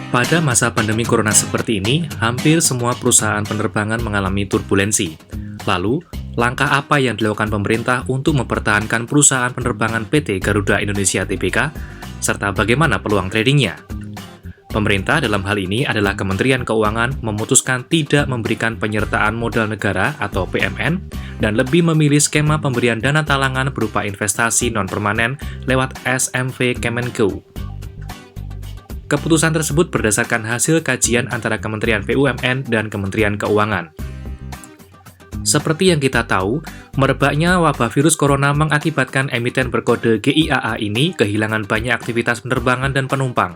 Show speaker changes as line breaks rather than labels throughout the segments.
Pada masa pandemi corona seperti ini, hampir semua perusahaan penerbangan mengalami turbulensi. Lalu, langkah apa yang dilakukan pemerintah untuk mempertahankan perusahaan penerbangan PT Garuda Indonesia Tbk, serta bagaimana peluang tradingnya? Pemerintah dalam hal ini adalah Kementerian Keuangan memutuskan tidak memberikan penyertaan modal negara atau PMN dan lebih memilih skema pemberian dana talangan berupa investasi non-permanen lewat SMV Kemenku. Keputusan tersebut berdasarkan hasil kajian antara Kementerian BUMN dan Kementerian Keuangan. Seperti yang kita tahu, merebaknya wabah virus corona mengakibatkan emiten berkode GIAA ini kehilangan banyak aktivitas penerbangan dan penumpang.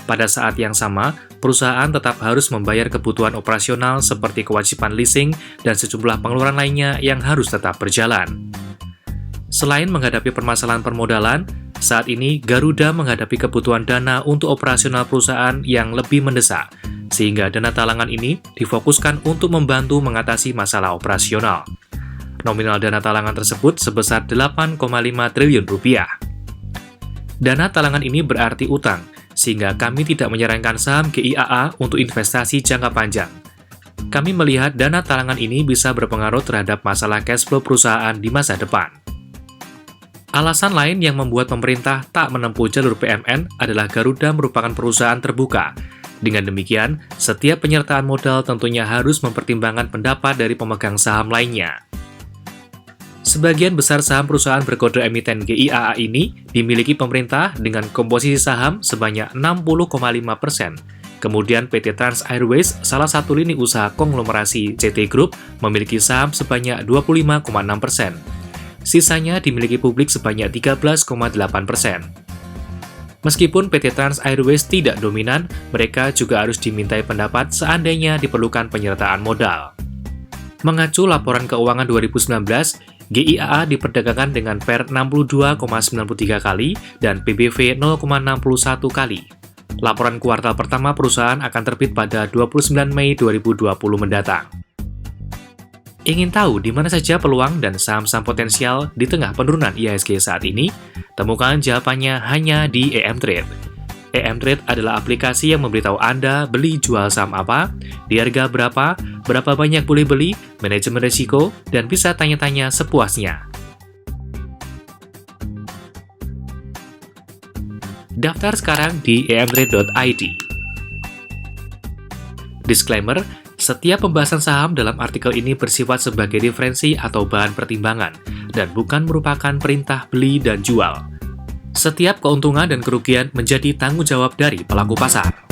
Pada saat yang sama, perusahaan tetap harus membayar kebutuhan operasional seperti kewajiban leasing dan sejumlah pengeluaran lainnya yang harus tetap berjalan. Selain menghadapi permasalahan permodalan, saat ini Garuda menghadapi kebutuhan dana untuk operasional perusahaan yang lebih mendesak, sehingga dana talangan ini difokuskan untuk membantu mengatasi masalah operasional. Nominal dana talangan tersebut sebesar 8,5 triliun rupiah. Dana talangan ini berarti utang, sehingga kami tidak menyarankan saham GIAA untuk investasi jangka panjang. Kami melihat dana talangan ini bisa berpengaruh terhadap masalah cash flow perusahaan di masa depan. Alasan lain yang membuat pemerintah tak menempuh jalur PMN adalah Garuda merupakan perusahaan terbuka. Dengan demikian, setiap penyertaan modal tentunya harus mempertimbangkan pendapat dari pemegang saham lainnya. Sebagian besar saham perusahaan berkode emiten GIAA ini dimiliki pemerintah dengan komposisi saham sebanyak 60,5%. Kemudian PT Trans Airways, salah satu lini usaha konglomerasi CT Group, memiliki saham sebanyak 25,6%. Sisanya dimiliki publik sebanyak 13,8%. Meskipun PT Trans Airways tidak dominan, mereka juga harus dimintai pendapat seandainya diperlukan penyertaan modal. Mengacu laporan keuangan 2019, GIAA diperdagangkan dengan PER 62,93 kali dan PBV 0,61 kali. Laporan kuartal pertama perusahaan akan terbit pada 29 Mei 2020 mendatang. Ingin tahu di mana saja peluang dan saham-saham potensial di tengah penurunan IHSG saat ini? Temukan jawabannya hanya di EM Trade. EM Trade adalah aplikasi yang memberitahu Anda beli jual saham apa, di harga berapa banyak boleh beli, manajemen risiko, dan bisa tanya-tanya sepuasnya. Daftar sekarang di emtrade.id. Disclaimer, setiap pembahasan saham dalam artikel ini bersifat sebagai referensi atau bahan pertimbangan, dan bukan merupakan perintah beli dan jual. Setiap keuntungan dan kerugian menjadi tanggung jawab dari pelaku pasar.